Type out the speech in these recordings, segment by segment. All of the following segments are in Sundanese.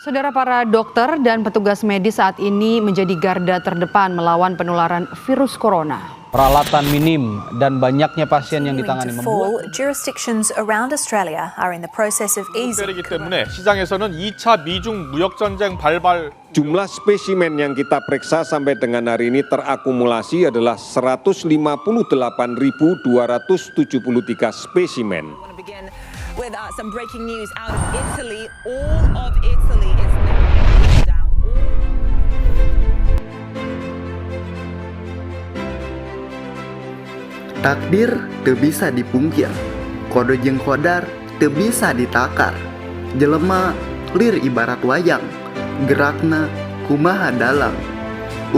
Saudara, para dokter dan petugas medis saat ini menjadi garda terdepan melawan penularan virus corona. Peralatan minim dan banyaknya pasien yang ditangani membuat jurisdictions around Australia are in the process of easing. 이기 때문에 시장에서는 2차 미중 무역 전쟁 발발. Jumlah spesimen yang kita periksa sampai dengan hari ini terakumulasi adalah 158.273 spesimen. With some breaking news out of Italy, all of Italy is now locked down. Takdir teu bisa dipungkir, kode jeung kodar teu bisa ditakar. Jelema lir ibarat wayang, gerakna kumaha dalang.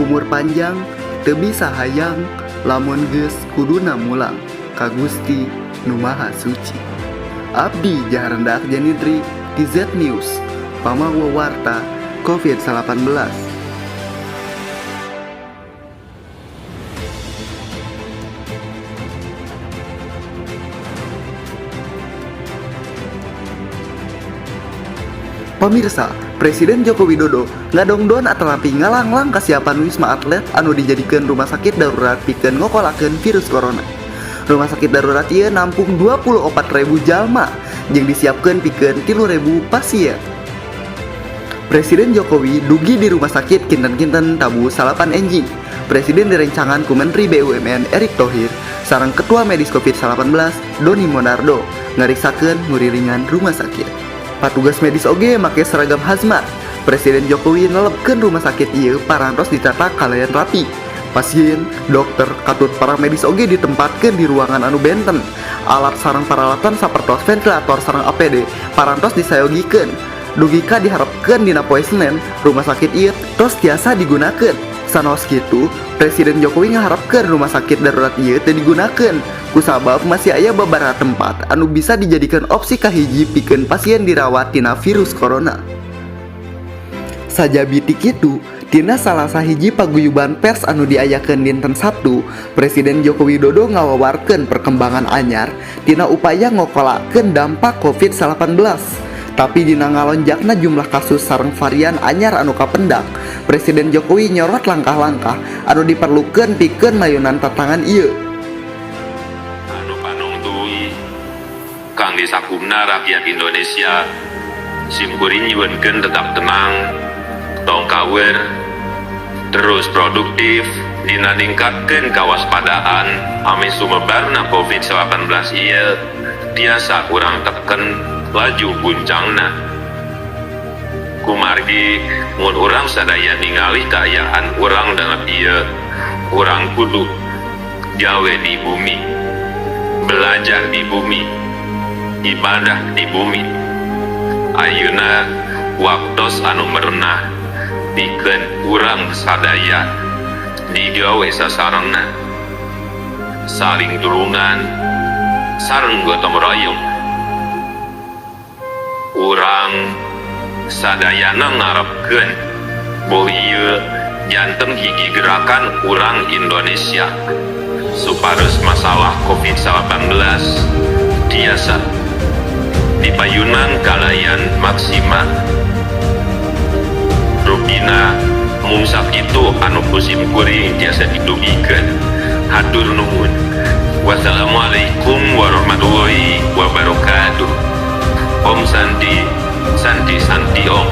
Umur panjang teu bisa hayang, lamun geus kuduna mulang. Ka Gusti Nu Maha Suci. Abdi Jaharendak Janidri di Z News, pamawawarta COVID-19. Pemirsa, Presiden Joko Widodo ngadongdon atalapi ngalanglang kasiapan wisma atlet anu dijadikeun rumah sakit darurat pikeun ngokolakeun virus corona. Rumah sakit darurat ieu nampung 24.000 jalma jeung disiapkeun pikeun 3.000 pasien. Presiden Jokowi dugi di rumah sakit kinten-kinten tabu salapan enjing. Presiden direncangan ku Menteri BUMN Erick Thohir sareng Ketua Medis COVID-19 Doni Monardo ngariksakeun nguriringan rumah sakit. Patugas medis oge make seragam hazmat. Presiden Jokowi nelepkeun rumah sakit ieu parantos ditata kalayan rapi. Pasien, dokter, katut paramedis oge ditempatkeun di ruangan anu benten. Alat sareng peralatan sapertos ventilator sareng APD parantos disayogikeun. Dugika diharapkeun dina poe Senen rumah sakit ieu tos tiasa digunakeun. Sanos kitu, Presiden Jokowi ngaharapkeun rumah sakit darurat ieu teu digunakeun. Kusabab masih aya babaraha tempat anu bisa dijadikan opsi kahiji pikeun pasien dirawat tina virus corona. Sajabi ti kitu, tina salah sahiji paguyuban pers anu diayakeun dinten Sabtu, Presiden Joko Widodo ngawawarkeun perkembangan anyar tina upaya ngokolakeun dampak COVID-19. Tapi dina ngalonjakna jumlah kasus sareng varian anyar anu kapendak, Presiden Jokowi nyorot langkah-langkah anu diperlukeun pikeun mayunan tatangan ieu. Anu panungtui kang disakumna rakyat Indonesia simkuring nyieunkeun tetap tenang, tong kawer, terus produktif, dina ningkatkeun kawaspadaan ame sumebarna COVID-19 ieu tiasa urang teken laju guncangna. Kumargi mun urang sadaya ningali kaayaan urang dalam ieu, urang kudu gawe di bumi, belajar di bumi, ibadah di bumi. Ayeuna waktos anu merenah pikeun urang sadaya digawe sasarengna saling tulungan sareng gotong royong. Urang sadayana ngarepkeun bahwa ieu janten hiji gerakan urang Indonesia supados masalah COVID-19 tiasa dipayunan kalayan maksimal. Rupina mungsak itu anu musim kuring tiasa didugikeun. Hatur nuhun. Wassalamualaikum warahmatullahi wabarakatuh. Om Santi, Santi Santi Om.